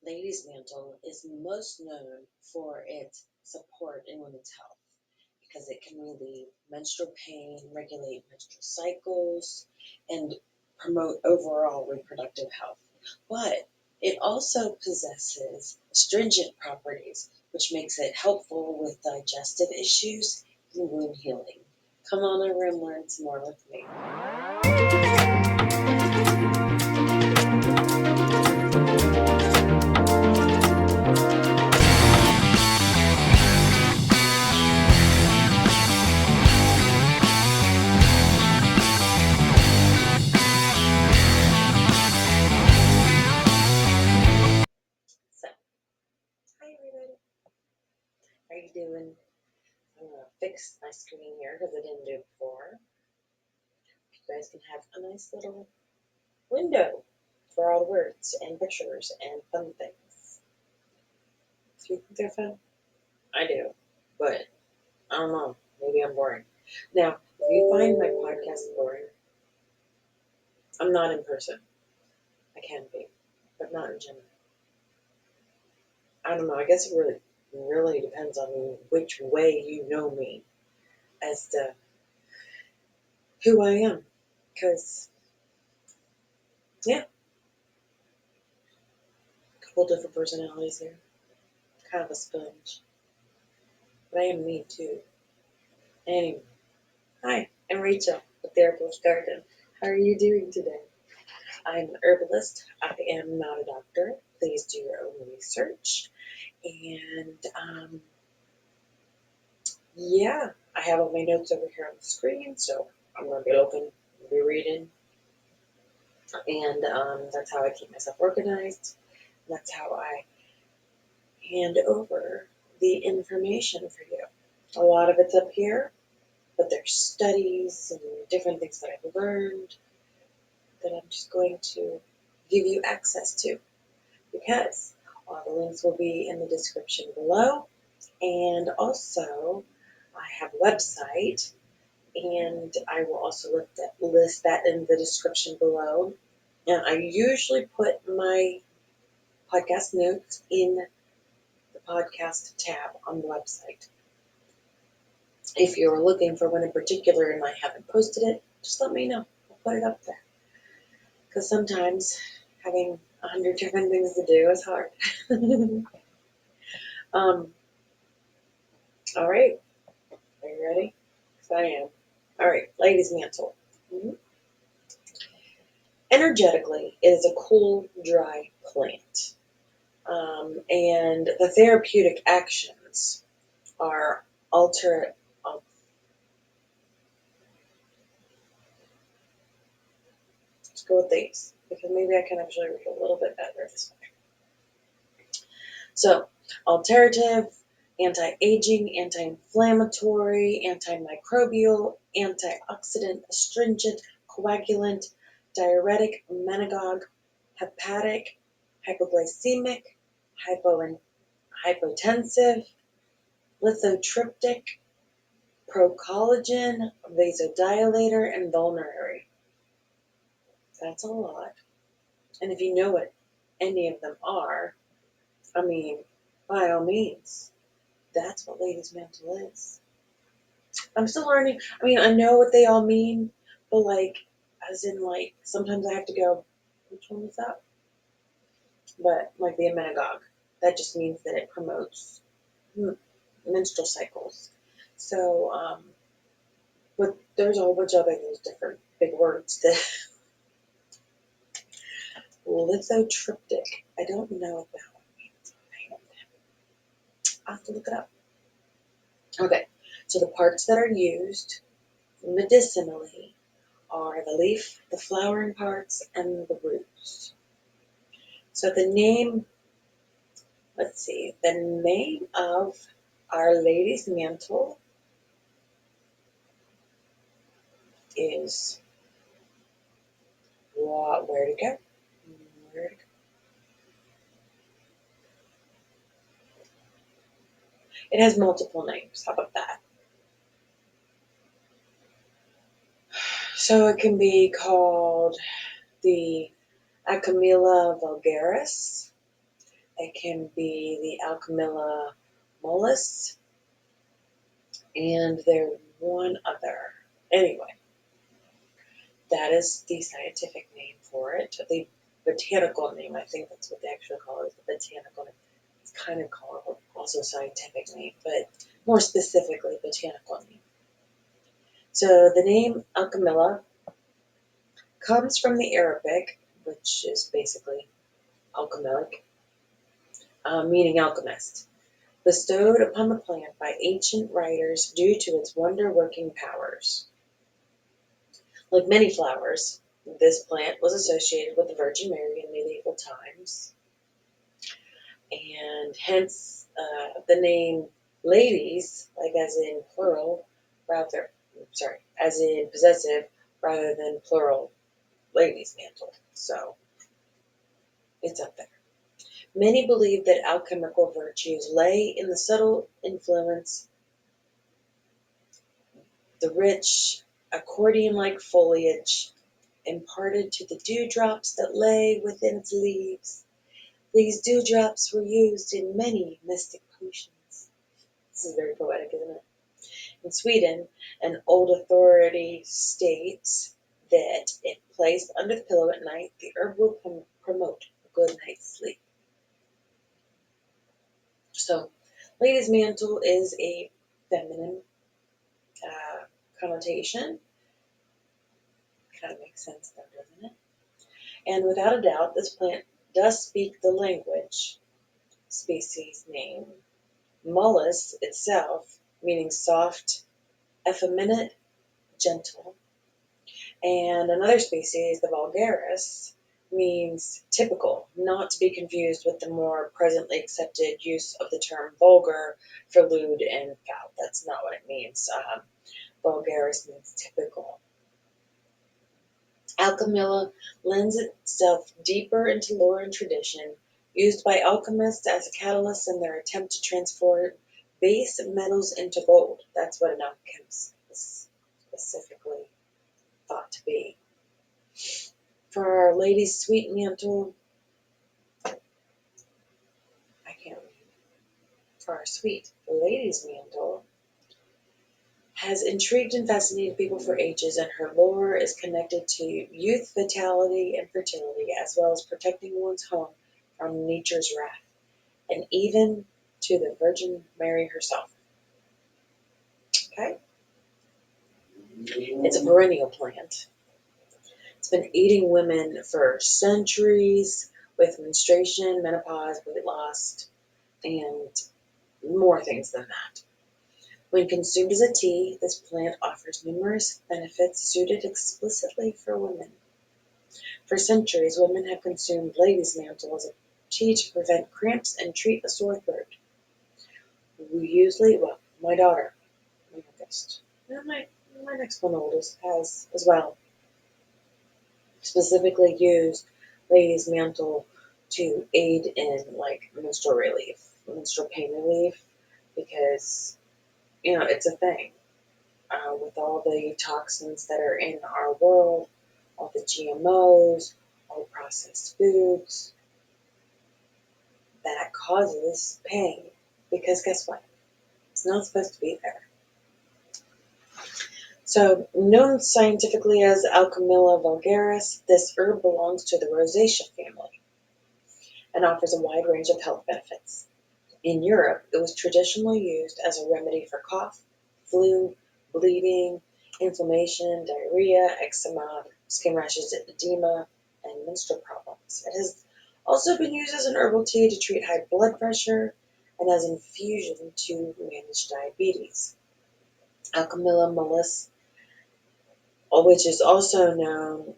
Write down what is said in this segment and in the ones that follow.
Ladies' Mantle is most known for its support in women's health because it can relieve menstrual pain, regulate menstrual cycles, and promote overall reproductive health. But it also possesses astringent properties, which makes it helpful with digestive issues and wound healing. Come on over and learn some more with me. So, hi everybody. How are you doing? I'm gonna fix my screen here because I didn't do it before. You guys can have a nice little window for all the words and pictures and fun things. Do you think they're fun? I do, but I don't know. Maybe I'm boring. Now, if you find my podcast boring, I'm not in person. I can be, but not in general. I don't know. I guess it really depends on which way you know me as to who I am. Because, yeah, a couple different personalities here. Kind of a sponge. But I am me too. Anyway, hi, I'm Rachel with Therapist Garden. How are you doing today? I'm an herbalist. I am not a doctor. Please do your own research. And yeah, I have all my notes over here on the screen, so I'm going to be looking, be reading. And that's how I keep myself organized. That's how I hand over the information for you. A lot of it's up here, but there's studies and different things that I've learned that I'm just going to give you access to because all the links will be in the description below. And also, I have a website, and I will also list that in the description below. And I usually put my podcast notes in the podcast tab on the website. If you're looking for one in particular and I haven't posted it, just let me know. I'll put it up there. Because sometimes having 100 different things to do is hard. um, all right. Are you ready? Because I am. All right. Ladies' Mantle. Mhm. Energetically, it is a cool, dry plant. And the therapeutic actions are alter. Let's go with these because maybe I can actually read a little bit better this way. So, alterative, anti-aging, anti-inflammatory, antimicrobial, antioxidant, astringent, coagulant, diuretic, menagogue, hepatic, hypoglycemic, hypotensive, lithotriptic, procollagen, vasodilator, and vulnerary. That's a lot. And if you know what any of them are, I mean, by all means, that's what Ladies' Mantle is. I'm still learning. I mean, I know what they all mean, but like, as in like, sometimes I have to go, which one is that? But like the emmenagogue, that just means that it promotes menstrual cycles. So, but there's a whole bunch of other those different big words that lithotriptic. I don't know what that one means. I'll have to look it up. Okay, so the parts that are used medicinally are the leaf, the flowering parts, and the roots. So the name, let's see, the name of Our Lady's Mantle is where to go? Where to go? It has multiple names. How about that? So it can be called the Acamilla vulgaris, It can be the Alchemilla mollis, and there's one other. Anyway, that is the scientific name for it. The botanical name, I think that's what they actually call it, the botanical name. It's kind of called also scientific name, but more specifically botanical name. So the name Alchemilla comes from the Arabic, which is basically alchemic, meaning alchemist, bestowed upon the plant by ancient writers due to its wonder-working powers. Like many flowers, this plant was associated with the Virgin Mary in medieval times, and hence the name ladies, like as in plural, rather, as in possessive, rather than plural, ladies' mantle. So it's up there. Many believe that alchemical virtues lay in the subtle influence, the rich accordion-like foliage imparted to the dewdrops that lay within its leaves. These dewdrops were used in many mystic potions. This is very poetic, isn't it? In Sweden, an old authority states that if placed under the pillow at night, the herb will promote a good night's sleep. So, lady's mantle is a feminine connotation. Kind of makes sense though, doesn't it? And without a doubt, this plant does speak the language. Species name Mollis itself, meaning soft, effeminate, gentle. And another species, the vulgaris, means typical, not to be confused with the more presently accepted use of the term vulgar for lewd and foul. That's not what it means. Vulgaris means typical. Alchemilla lends itself deeper into lore and tradition, used by alchemists as a catalyst in their attempt to transform base metals into gold. That's what an alchemist is specifically thought to be. For Our Lady's sweet mantle, I can't read. For our sweet lady's mantle, has intrigued and fascinated people for ages, and her lore is connected to youth, vitality, and fertility, as well as protecting one's home from nature's wrath, and even to the Virgin Mary herself. Okay? It's a perennial plant. It's been aiding women for centuries with menstruation, menopause, weight loss, and more things than that. When consumed as a tea, this plant offers numerous benefits suited explicitly for women. For centuries, women have consumed lady's mantle as a tea to prevent cramps and treat a sore throat. We usually, well, my daughter, my youngest, and my next one oldest has as well, specifically used lady's mantle to aid in like menstrual relief, menstrual pain relief, because it's a thing. With all the toxins that are in our world, all the GMOs, all processed foods, that causes pain. Because guess what? It's not supposed to be there. So, known scientifically as Alchemilla vulgaris, this herb belongs to the Rosacea family and offers a wide range of health benefits. In Europe, it was traditionally used as a remedy for cough, flu, bleeding, inflammation, diarrhea, eczema, skin rashes, edema, and menstrual problems. It has also been used as an herbal tea to treat high blood pressure and as infusion to manage diabetes. Alchemilla mollis, which is also known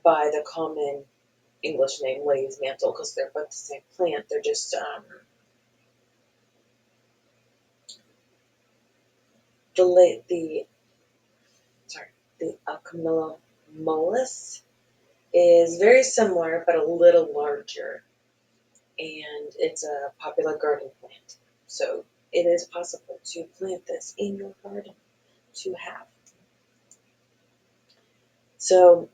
by the common English name lady's mantle because they're both the same plant. They're just the the Alchemilla mollis is very similar but a little larger, and it's a popular garden plant. So it is possible to plant this in your garden to have. So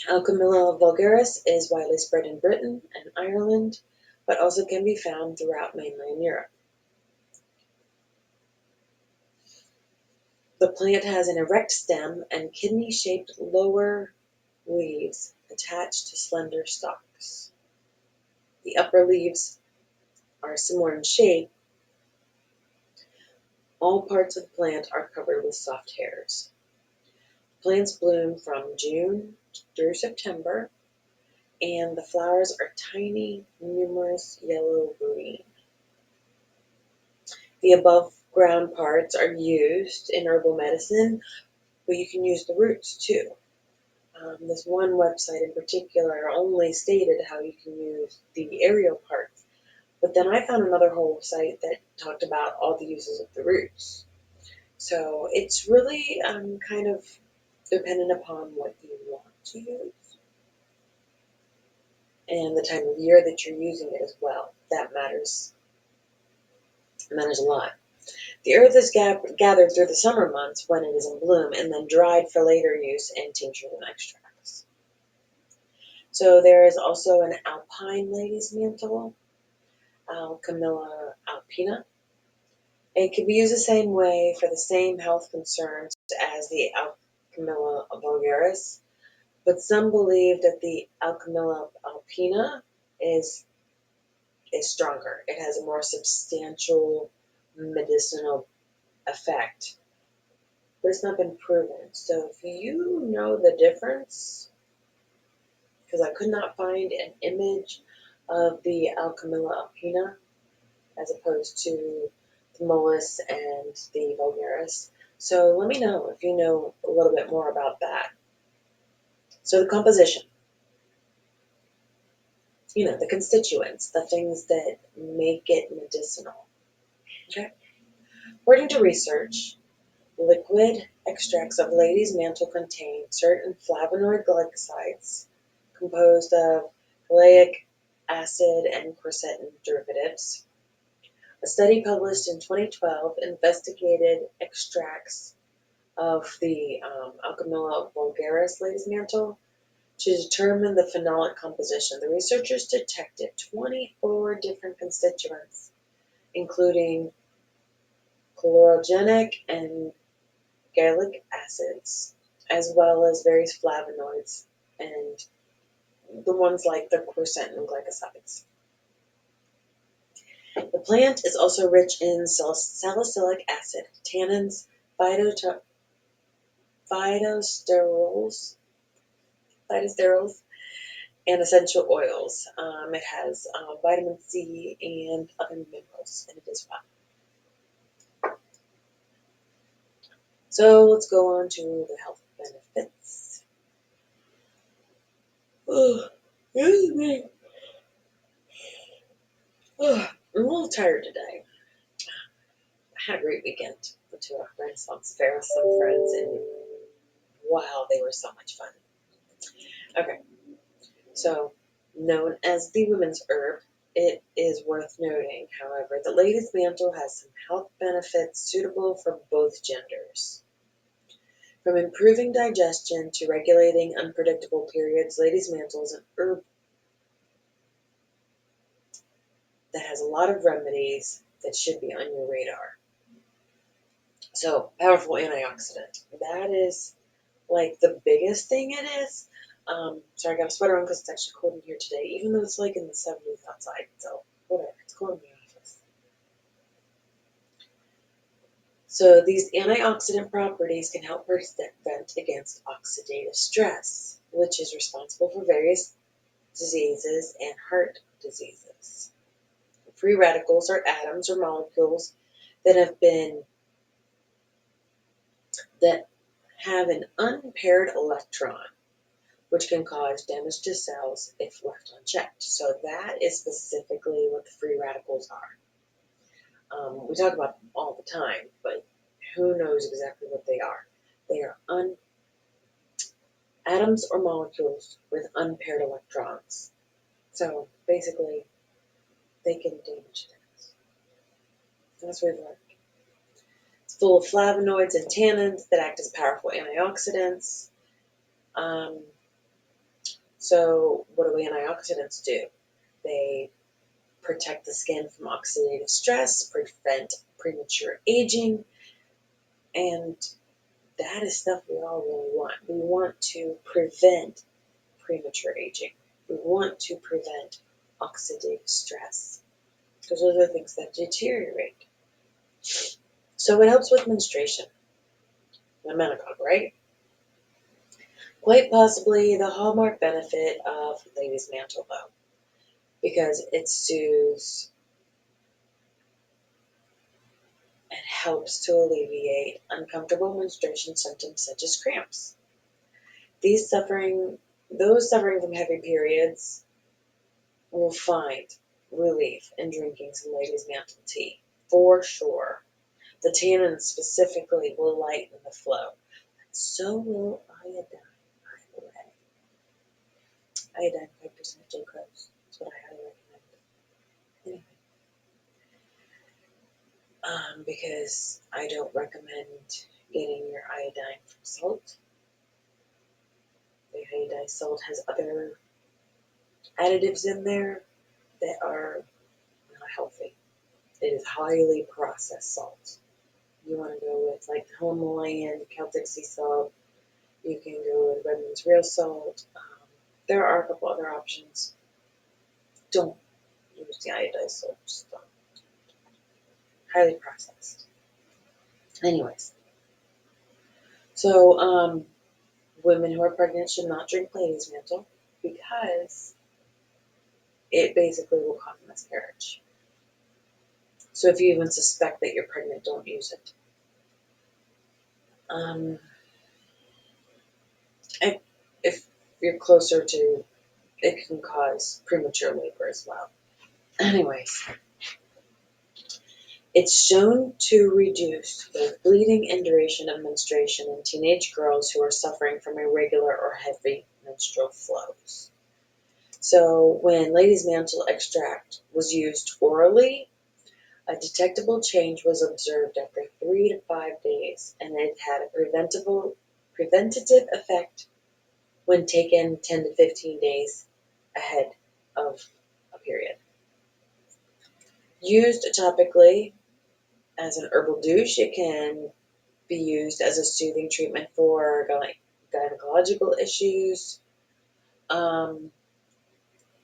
Alchemilla vulgaris is widely spread in Britain and Ireland, but also can be found throughout mainland Europe. The plant has an erect stem and kidney-shaped lower leaves attached to slender stalks. The upper leaves are similar in shape. All parts of the plant are covered with soft hairs. Plants bloom from June through September, and the flowers are tiny, numerous, yellow-green. The above-ground parts are used in herbal medicine, but you can use the roots too. This one website in particular only stated how you can use the aerial parts, but then I found another whole site that talked about all the uses of the roots. So it's really kind of dependent upon what you want to use and the time of year that you're using it as well. That matters. It matters a lot. The earth is gathered through the summer months when it is in bloom and then dried for later use in tinctures and extracts. So there is also an alpine lady's mantle, Alchemilla alpina. It can be used the same way for the same health concerns as the Alchemilla vulgaris, but some believe that the Alchemilla alpina is stronger. It has a more substantial medicinal effect, but it's not been proven. So if you know the difference, because I could not find an image of the Alchemilla alpina as opposed to the mollis and the vulgaris. So let me know if you know a little bit more about that. So the composition, the constituents, the things that make it medicinal. Okay. According to research, liquid extracts of lady's mantle contain certain flavonoid glycosides composed of oleic acid and quercetin derivatives. A study published in 2012 investigated extracts of the Alchemilla vulgaris lady's mantle to determine the phenolic composition. The researchers detected 24 different constituents, including chlorogenic and gallic acids, as well as various flavonoids and the ones like the quercetin glycosides. The plant is also rich in salicylic acid, tannins, phytosterols, and essential oils. It has vitamin C and other minerals in it as well. So let's go on to the health benefits. Oh, excuse me. Oh, I'm a little tired today. I had a great weekend. Went to a Renaissance fair with some friends, and wow, they were so much fun. Okay, so known as the women's herb, it is worth noting, however, that lady's mantle has some health benefits suitable for both genders. From improving digestion to regulating unpredictable periods, lady's mantle is an herb that has a lot of remedies that should be on your radar. So, powerful antioxidant. That is like the biggest thing it is. Sorry, I got a sweater on because it's actually cold in here today, even though it's like in the 70s outside. So, whatever, it's cold in the office. So, these antioxidant properties can help prevent against oxidative stress, which is responsible for various diseases and heart diseases. Free radicals are atoms or molecules that that have an unpaired electron, which can cause damage to cells if left unchecked. So that is specifically what the free radicals are. We talk about them all the time, but who knows exactly what they are? They are atoms or molecules with unpaired electrons. So basically, they can damage things. That's what we've learned. It's full of flavonoids and tannins that act as powerful antioxidants. So what do antioxidants do? They protect the skin from oxidative stress, prevent premature aging, and that is stuff we all really want. We want to prevent premature aging. We want to prevent oxidative stress because those are things that deteriorate. So it helps with menstruation, the menopause, right? Quite possibly the hallmark benefit of Ladies' Mantle, though, because it soothes and helps to alleviate uncomfortable menstruation symptoms such as cramps. Those suffering from heavy periods will find relief in drinking some Ladies' Mantle tea, for sure. The tannins specifically will lighten the flow. So will iodine, by the way. Iodine 5% glucose. That's what I highly recommend. Anyway, because I don't recommend getting your iodine from salt. The iodized salt has other additives in there that are not healthy. It is highly processed salt. You want to go with like Himalayan, Celtic sea salt. You can go with Redmond's real salt. There are a couple other options. Don't use the iodized salt. Just don't. Highly processed. Anyways, so women who are pregnant should not drink Ladies' Mantle because it basically will cause a miscarriage. So if you even suspect that you're pregnant, don't use it. If you're closer to, it can cause premature labor as well. Anyways, it's shown to reduce both bleeding and duration of menstruation in teenage girls who are suffering from irregular or heavy menstrual flows. So when Ladies' Mantle extract was used orally, a detectable change was observed after 3 to 5 days, and it had a preventative effect when taken 10 to 15 days ahead of a period. Used topically as an herbal douche, it can be used as a soothing treatment for gynecological issues, but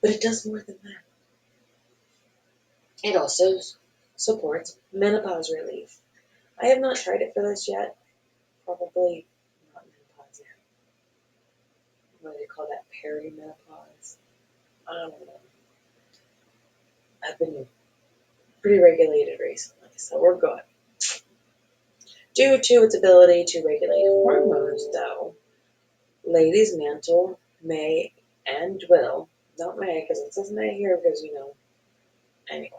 it does more than that. It also supports menopause relief. I have not tried it for this yet. Probably not menopause yet. What do they call that? Perimenopause. I don't know. I've been pretty regulated recently, so we're good. Due to its ability to regulate hormones, though, Ladies' Mantle may and will, not may, because it says may here because, anyway,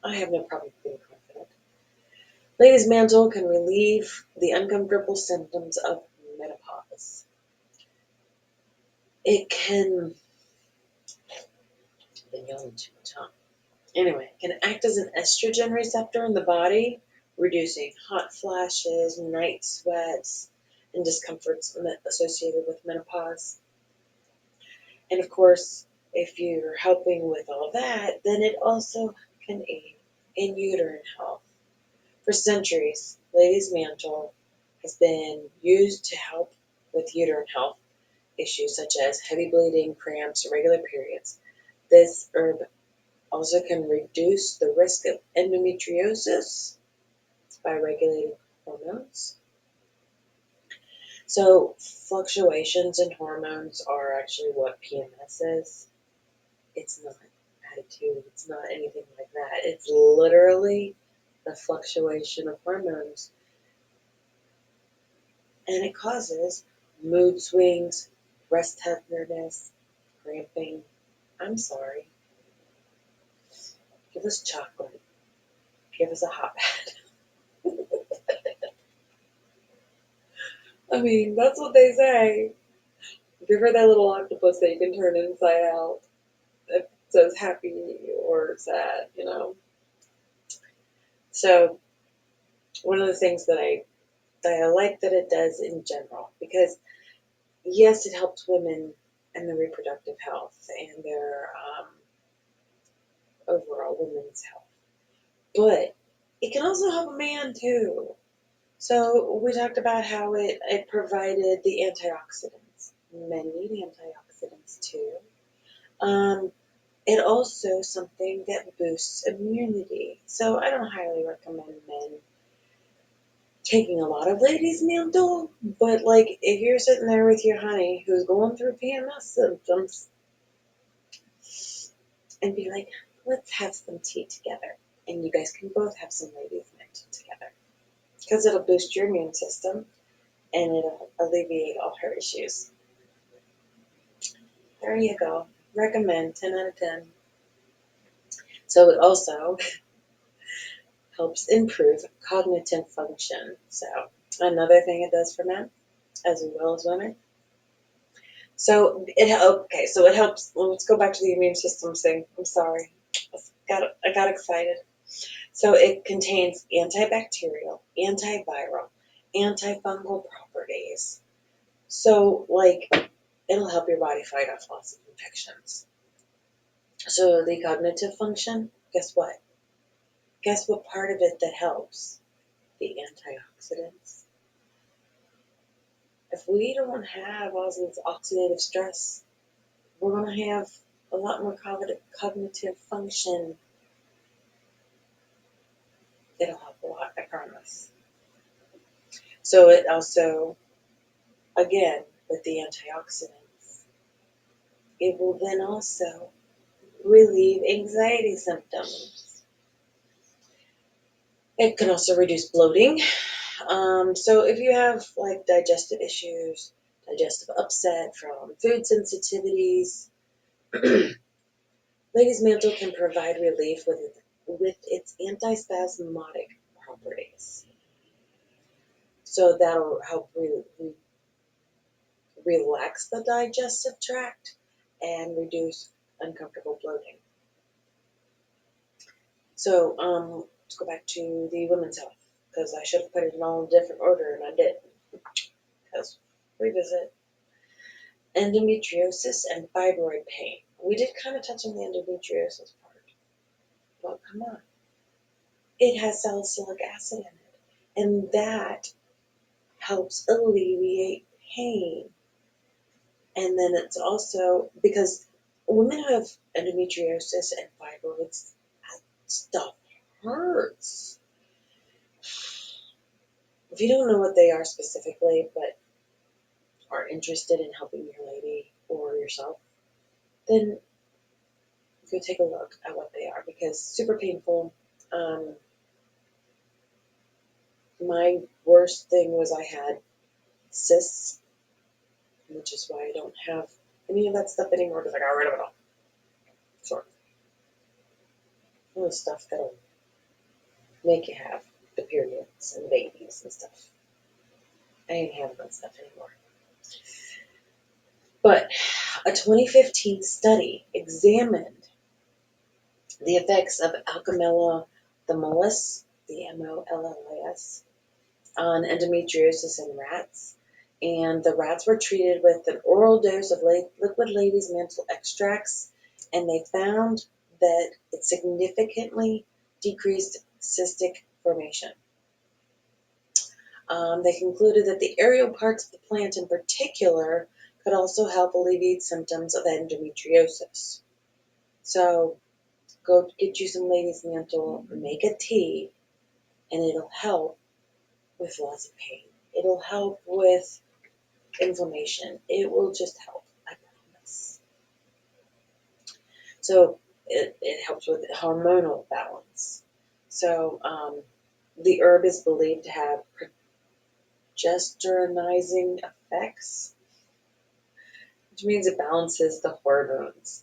I have no problem being confident. Ladies' Mantle can relieve the uncomfortable symptoms of menopause. It can, I've been yelling too much, huh? Anyway, it can act as an estrogen receptor in the body, reducing hot flashes, night sweats, and discomforts associated with menopause. And of course, if you're helping with all that, then it also can aid in uterine health. For centuries, Ladies' Mantle has been used to help with uterine health issues such as heavy bleeding, cramps, irregular periods. This herb also can reduce the risk of endometriosis by regulating hormones. So fluctuations in hormones are actually what PMS is. It's not attitude. It's not anything like that. It's literally the fluctuation of hormones. And it causes mood swings, breast tenderness, cramping. I'm sorry. Give us chocolate. Give us a hot pad. I mean, that's what they say. Give her that little octopus that you can turn inside out. That says happy or sad. So one of the things that I like that it does in general, because yes, it helps women and their reproductive health and their about women's health. But it can also help a man too. So we talked about how it provided the antioxidants. Men need antioxidants too. Um, it also something that boosts immunity. So I don't highly recommend men taking a lot of ladies' Mantle, but like if you're sitting there with your honey who's going through PMS symptoms, and be like, let's have some tea together, and you guys can both have some ladies' Mantle together because it'll boost your immune system and it'll alleviate all her issues. There you go. Recommend 10 out of 10. So it also helps improve cognitive function. So another thing it does for men as well as women. So it helps. Well, let's go back to the immune system thing. I'm sorry, I got excited. So it contains antibacterial, antiviral, antifungal properties. So like it'll help your body fight off lots of infections. So the cognitive function, guess what? Guess what part of it that helps? The antioxidants. If we don't have all this oxidative stress, we're going to have a lot more cognitive function. It'll help a lot, I promise. So it also, again, with the antioxidants, it will then also relieve anxiety symptoms. It can also reduce bloating. So if you have like digestive issues, digestive upset from food sensitivities, Ladies' Mantle can provide relief with its antispasmodic properties. So that'll help relax the digestive tract and reduce uncomfortable bloating. So let's go back to the women's health because I should have put it in all in different order and I didn't. Because revisit endometriosis and fibroid pain. We did kind of touch on the endometriosis part, but come on, it has salicylic acid in it, and that helps alleviate pain. And then it's also because women who have endometriosis and fibroids, that stuff hurts. If you don't know what they are specifically, but are interested in helping your lady or yourself, then go take a look at what they are because super painful. Um, my worst thing was I had cysts, which is why I don't have any of that stuff anymore because I got rid of it all. Sort of. All the stuff that'll make you have the periods and babies and stuff. I ain't having that stuff anymore. But a 2015 study examined the effects of Alchemilla thymolis, the MOLLIS, on endometriosis in rats. And the rats were treated with an oral dose of liquid ladies' mantle extracts, and they found that it significantly decreased cystic formation. They concluded that the aerial parts of the plant in particular could also help alleviate symptoms of endometriosis. So go get you some ladies' mantle, make a tea, and it'll help with lots of pain. It'll help with inflammation. It will just help, I promise. So it helps with hormonal balance. So the herb is believed to have progesteronizing effects, which means it balances the hormones,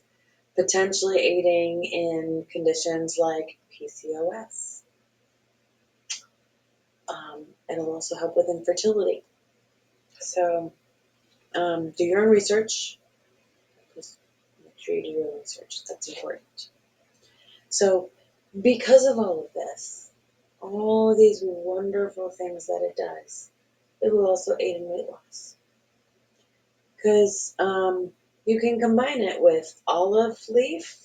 potentially aiding in conditions like PCOS. It'll also help with infertility. So do your own research. Just make sure you do your own research. That's important. So because of all of this, all of these wonderful things that it does, it will also aid in weight loss. Because you can combine it with olive leaf,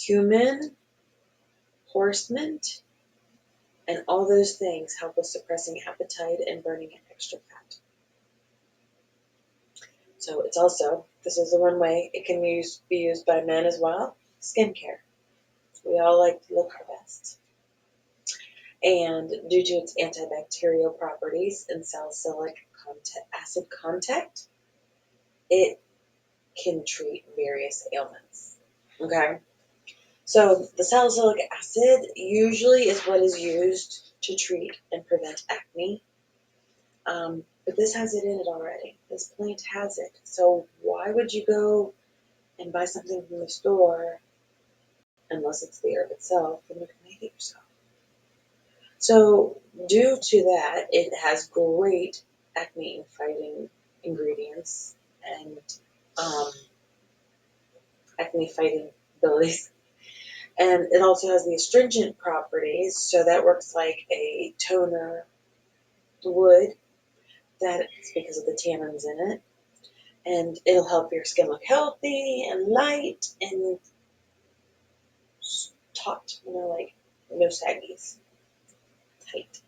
Cumin, horsemint, and all those things help with suppressing appetite and burning extra fat. So it's also, this is the one way it can be used by men as well, skincare. We all like to look our best. And due to its antibacterial properties and salicylic acid content, it can treat various ailments. Okay? So the salicylic acid usually is what is used to treat and prevent acne. But this has it in it already. This plant has it. So why would you go and buy something from the store unless it's the herb itself and you can make it yourself? So due to that, it has great acne fighting ingredients and um, acne fighting abilities. And it also has the astringent properties, so that works like a toner would. That's because of the tannins in it. And it'll help your skin look healthy and light and taut, like no saggies, tight.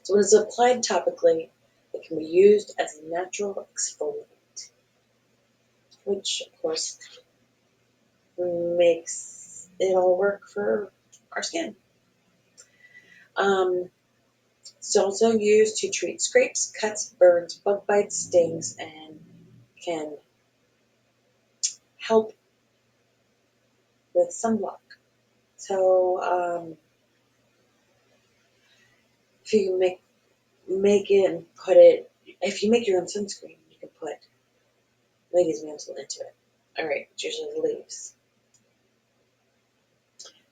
So when it's applied topically, it can be used as a natural exfoliant, which of course makes it all work for our skin. It's also used to treat scrapes, cuts, burns, bug bites, stings, and can help with sunblock. So if you can make it and put it, if you make your own sunscreen, you can put Lady's Mantle into it. All right, it's usually the leaves.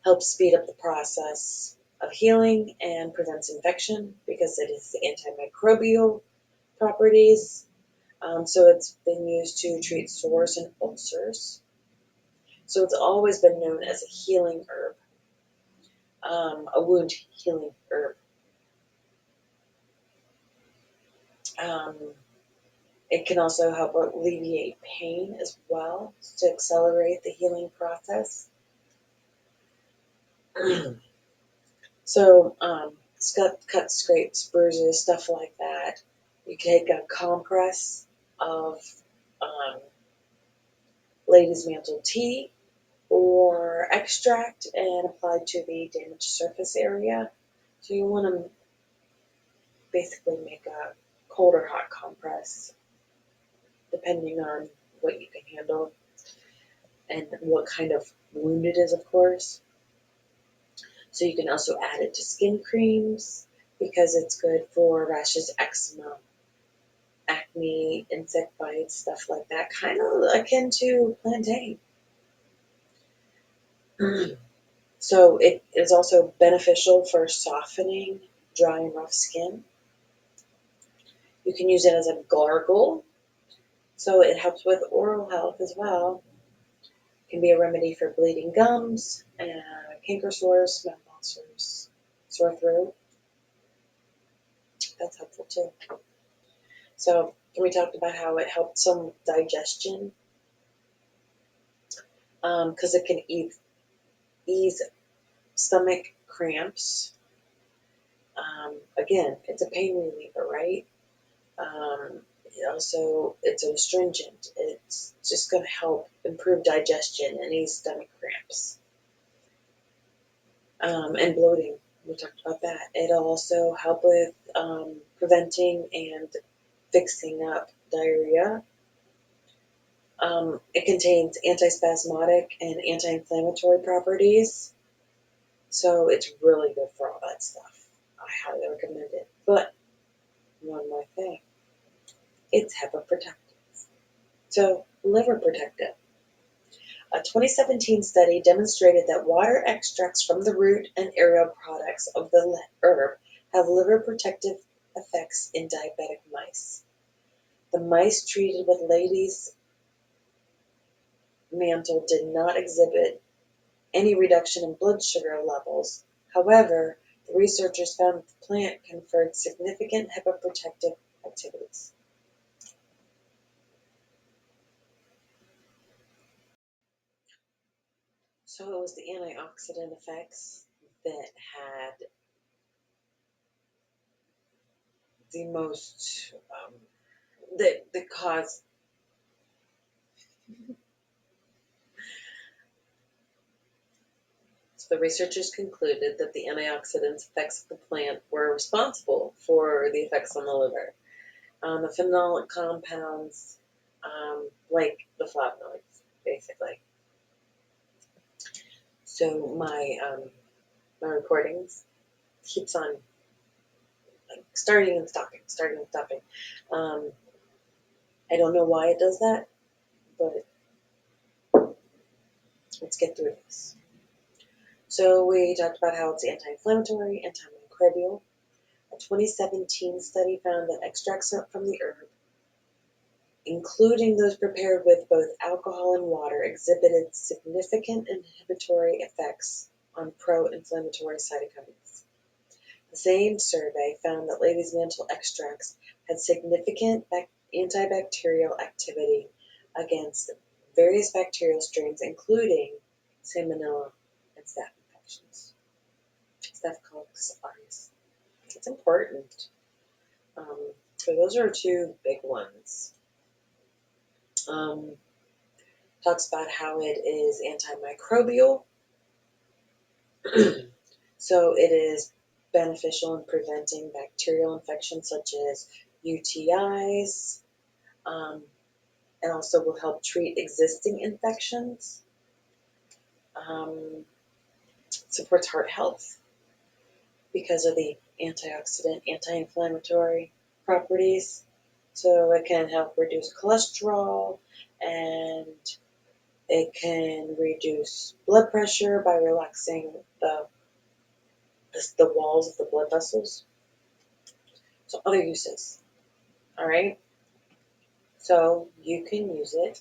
Helps speed up the process of healing and prevents infection because it is antimicrobial properties. So it's been used to treat sores and ulcers. So it's always been known as a healing herb, a wound healing herb. Um, it can also help alleviate pain as well to accelerate the healing process. So cuts, scrapes, bruises, stuff like that. You take a compress of um, Lady's Mantle tea or extract and apply to the damaged surface area. So you want to basically make a cold or hot compress depending on what you can handle and what kind of wound it is, of course. So you can also add it to skin creams because it's good for rashes, eczema, acne, insect bites, stuff like that, kind of akin to plantain. So it is also beneficial for softening dry and rough skin. You can use it as a gargle, so it helps with oral health as well. It can be a remedy for bleeding gums, canker sores, mouth ulcers, sore throat. That's helpful too. So we talked about how it helped some digestion because it can ease stomach cramps. Again, it's a pain reliever, right? It's an astringent. It's just going to help improve digestion and ease stomach cramps. And bloating, we talked about that. It'll also help with preventing and fixing up diarrhea. It contains antispasmodic and anti-inflammatory properties. So it's really good for all that stuff. I highly recommend it. But one more thing, it's hepatoprotective. So liver protective. A 2017 study demonstrated that water extracts from the root and aerial products of the herb have liver protective effects in diabetic mice. The mice treated with Lady's Mantle did not exhibit any reduction in blood sugar levels. However, the researchers found that the plant conferred significant hepatoprotective activities. So it was the antioxidant effects that had the most, that caused. So the researchers concluded that the antioxidants effects of the plant were responsible for the effects on the liver. The phenolic compounds, like the flavonoids, basically. So my recordings keeps on like starting and stopping. Um, I don't know why it does that, but let's get through this. So we talked about how it's anti-inflammatory, antimicrobial. A 2017 study found that extracts from the herb, including those prepared with both alcohol and water, exhibited significant inhibitory effects on pro-inflammatory cytokines. The same survey found that ladies' mantle extracts had significant antibacterial activity against various bacterial strains, including salmonella and staph infections. Staphylococcus aureus. It's important. So those are two big ones. Um, Talks about how it is antimicrobial. So it is beneficial in preventing bacterial infections such as UTIs, and also will help treat existing infections. Um, Supports heart health because of the antioxidant, anti-inflammatory properties. So it can help reduce cholesterol, and it can reduce blood pressure by relaxing the walls of the blood vessels. So other uses, all right? So you can use it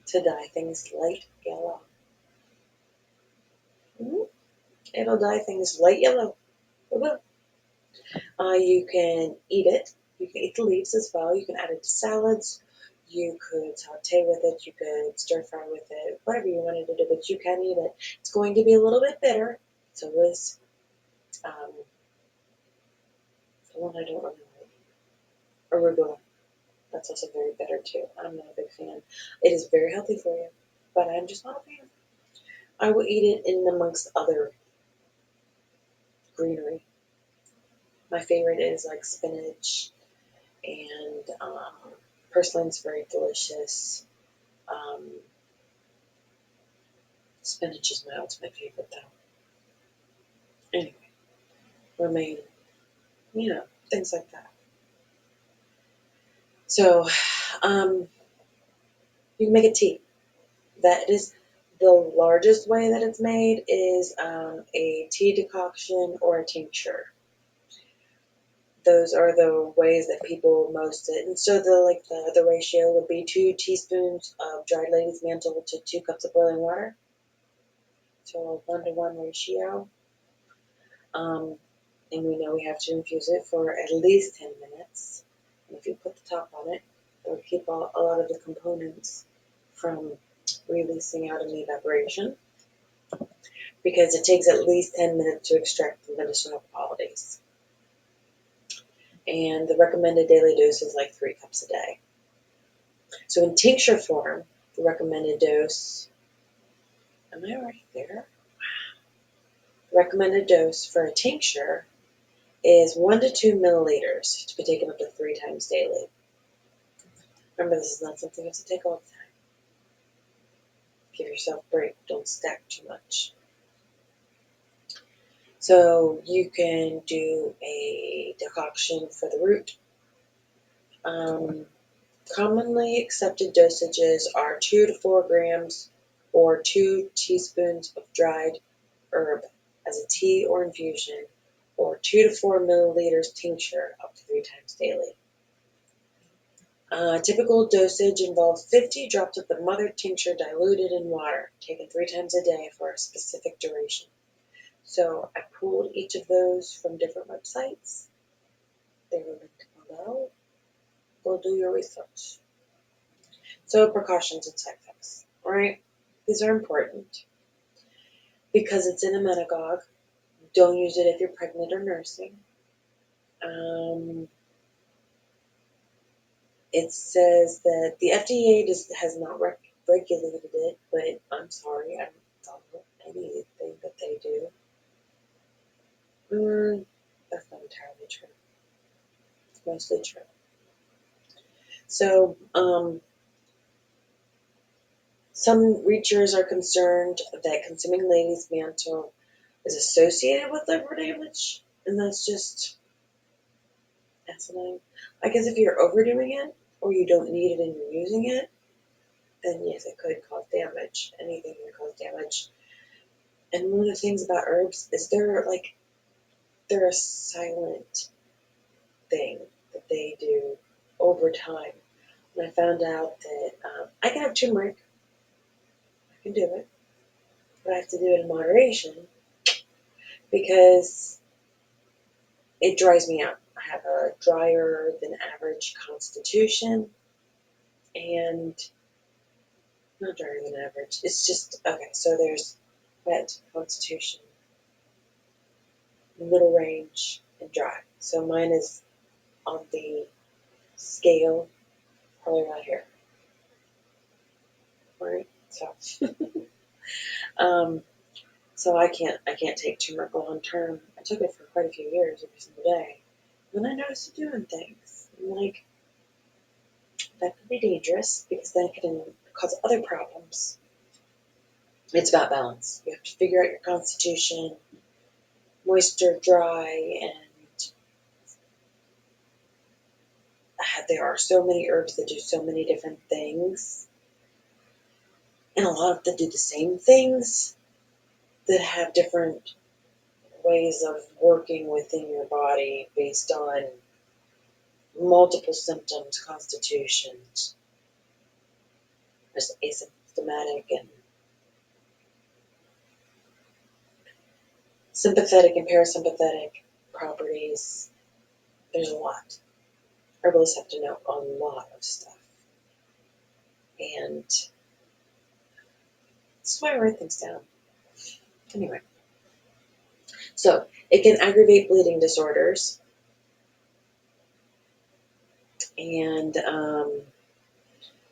to dye things light yellow. Mm-hmm. It'll dye things light yellow. It will. You can eat it. You can eat the leaves as well. You can add it to salads. You could saute with it. You could stir fry with it. Whatever you wanted to do, but you can eat it. It's going to be a little bit bitter. So is um, the one I don't really like, arugula. That's also very bitter too. I'm not a big fan. It is very healthy for you, but I'm just not a fan. I will eat it in amongst other greenery. My favorite is like spinach and purslane's very delicious. Um, Spinach is my ultimate favorite though. Anyway, romaine, things like that. So, um, you can make a tea. That is the largest way that it's made is a tea decoction or a tincture. Those are the ways that people most it. And so the ratio would be 2 teaspoons of dried lady's mantle to 2 cups of boiling water. So a 1-to-1 ratio. Um, and we know we have to infuse it for at least 10 minutes. And if you put the top on it, it'll keep a lot of the components from releasing out in the evaporation, because it takes at least 10 minutes to extract the medicinal qualities. And the recommended daily dose is like 3 cups a day. So in tincture form, the recommended dose, am I already there? The recommended dose for a tincture is 1 to 2 milliliters to be taken up to 3 times daily. Remember, this is not something you have to take all the time. Give yourself a break. Don't stack too much. So you can do a decoction for the root. Commonly accepted dosages are 2 to 4 grams or 2 teaspoons of dried herb as a tea or infusion, or 2 to 4 milliliters tincture up to 3 times daily. Typical dosage involves 50 drops of the mother tincture diluted in water, taken 3 times a day for a specific duration. So I pulled each of those from different websites. They were linked below. Go do your research. So precautions and side effects, all right? These are important. because it's in a menagogue. Don't use it if you're pregnant or nursing. Um, it says that the FDA has not regulated it, but I'm sorry, I don't know anything that they do. That's not entirely true. It's mostly true. So, some researchers are concerned that consuming Lady's Mantle is associated with liver damage, and that's asinine. I guess if you're overdoing it, or you don't need it and you're using it, then yes, it could cause damage. Anything can cause damage. And one of the things about herbs is they're a silent thing that they do over time. And I found out that I can have turmeric, I can do it, but I have to do it in moderation because it dries me out. I have a drier than average constitution, and not drier than average. It's just okay. So there's wet constitution, middle range, and dry. So mine is on the scale, probably right here. Right. So, um, so I can't take turmeric long term. I took it for quite a few years every single day. And then I noticed it doing things. I'm like, that could be dangerous because then it can cause other problems. It's about balance. You have to figure out your constitution, moisture, dry, and there are so many herbs that do so many different things, and a lot of them do the same things that have different ways of working within your body based on multiple symptoms, constitutions, there's asymptomatic and sympathetic and parasympathetic properties. There's a lot. Herbalists have to know a lot of stuff. And that's why I write things down. Anyway, so it can aggravate bleeding disorders. And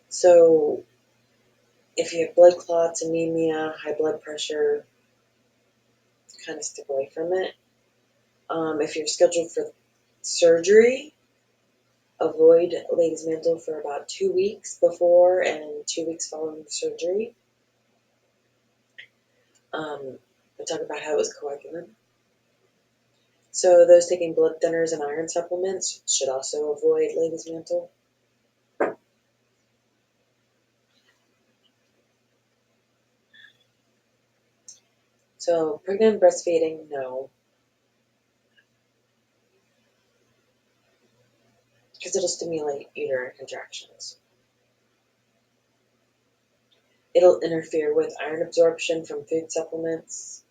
so if you have blood clots, anemia, high blood pressure, kind of stick away from it. If you're scheduled for surgery, avoid Lady's Mantle for about 2 weeks before and 2 weeks following the surgery. I talk about how it was coagulant. So those taking blood thinners and iron supplements should also avoid Lady's Mantle. So pregnant and breastfeeding, no, because it'll stimulate uterine contractions. It'll interfere with iron absorption from food supplements.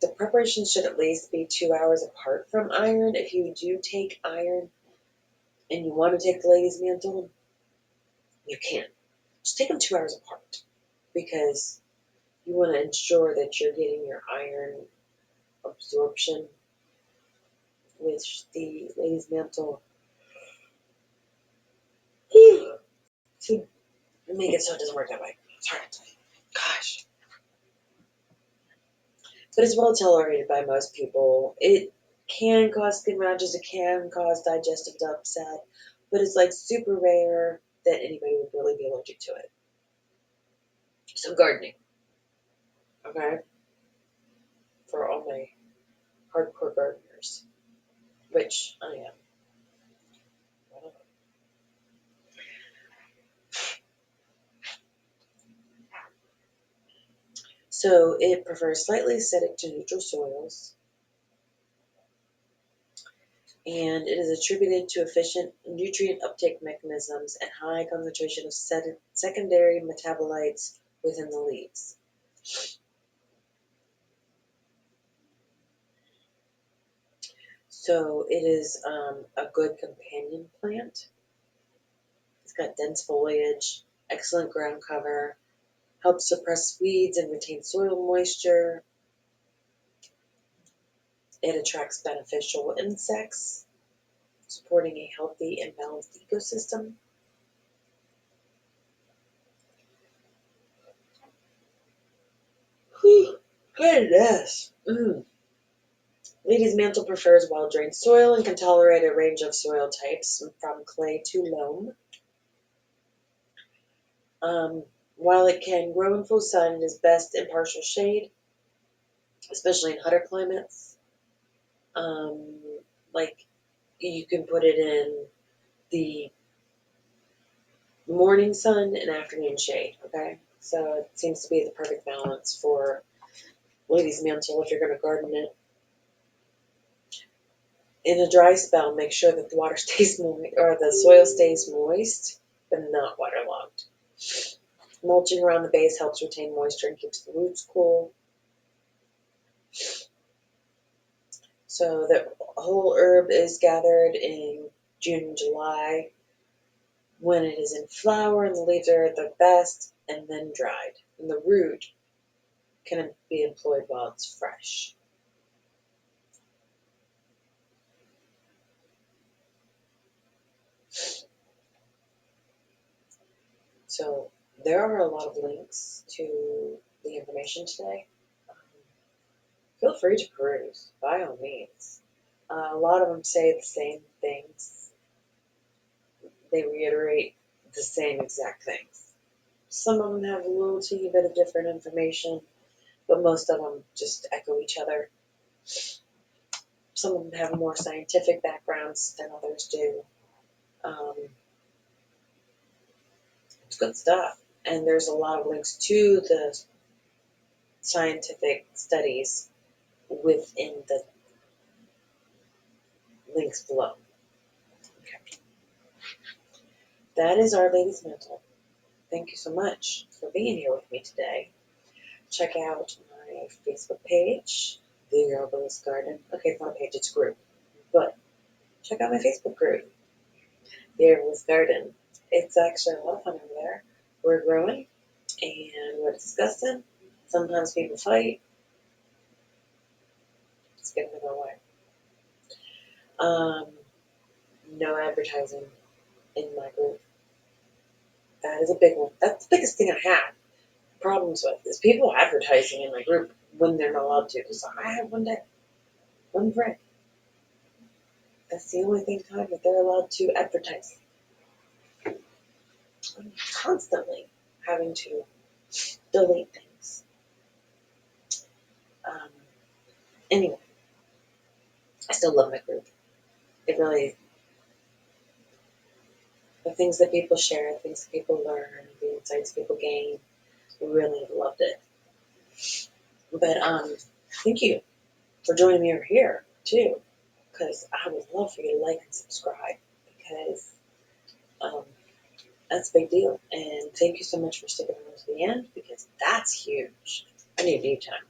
The preparation should at least be 2 hours apart from iron. If you do take iron and you want to take the Lady's Mantle, you can. Just take them 2 hours apart because you want to ensure that you're getting your iron absorption with the Lady's Mantle to make it so it doesn't work that way. Sorry. Gosh. But it's well tolerated by most people. It can cause skin rashes, it can cause digestive upset, but it's like super rare that anybody would really be allergic to it. So gardening, okay, for all my hardcore gardeners, which I am. So it prefers slightly acidic to neutral soils, and it is attributed to efficient nutrient uptake mechanisms and high concentration of secondary metabolites within the leaves. So it is a good companion plant. got dense foliage, excellent ground cover, helps suppress weeds and retain soil moisture. It attracts beneficial insects, supporting a healthy and balanced ecosystem. Whew, goodness. Lady's mantle prefers well-drained soil and can tolerate a range of soil types, from clay to loam. While it can grow in full sun, it is best in partial shade, especially in hotter climates. Um, like you can put it in the morning sun and afternoon shade. Okay, so it seems to be the perfect balance for lady's mantle if you're going to garden it. In a dry spell, make sure that the water stays moist or the soil stays moist, but not waterlogged. Mulching around the base helps retain moisture and keeps the roots cool. So the whole herb is gathered in June and July when it is in flower and the leaves are at their best, and then dried. And the root can be employed while it's fresh. So there are a lot of links to the information today. Feel free to peruse, by all means. A lot of them say the same things. They reiterate the same exact things. Some of them have a little teeny bit of different information, but most of them just echo each other. Some of them have more scientific backgrounds than others do. Um, it's good stuff. And there's a lot of links to the scientific studies within the links below. Okay. That is Our Lady's Mantle. Thank you so much for being here with me today. Check out my Facebook page, The Herbalist Garden. Okay, it's not a page, it's a group. But check out my Facebook group, The Herbalist Garden. It's actually a lot of fun over there. We're growing and we're discussing. Sometimes people fight. It's getting in our way. No advertising in my group. That is a big one. That's the biggest thing I have problems with is people advertising in my group when they're not allowed to. So I have one day, one friend. That's the only time that they're allowed to advertise. I'm constantly having to delete things. Um, anyway, I still love my group. It really, the things that people share, the things that people learn, the insights people gain, really loved it. But thank you for joining me over here too, because I would love for you to like and subscribe because um, that's a big deal. And thank you so much for sticking around to the end because that's huge. I need deep time.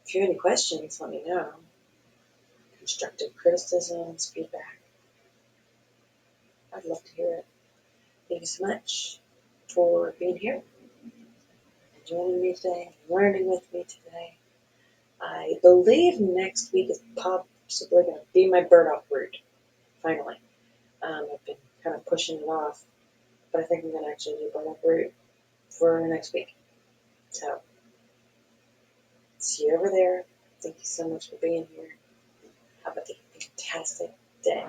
If you have any questions, let me know. Constructive criticisms, feedback. I'd love to hear it. Thank you so much for being here and joining me today, learning with me today. I believe next week is possibly going to be my burdock root, finally. I've been kind of pushing it off, but I think I'm going to actually do burdock root for next week. So, see you over there. Thank you so much for being here. Have a fantastic day.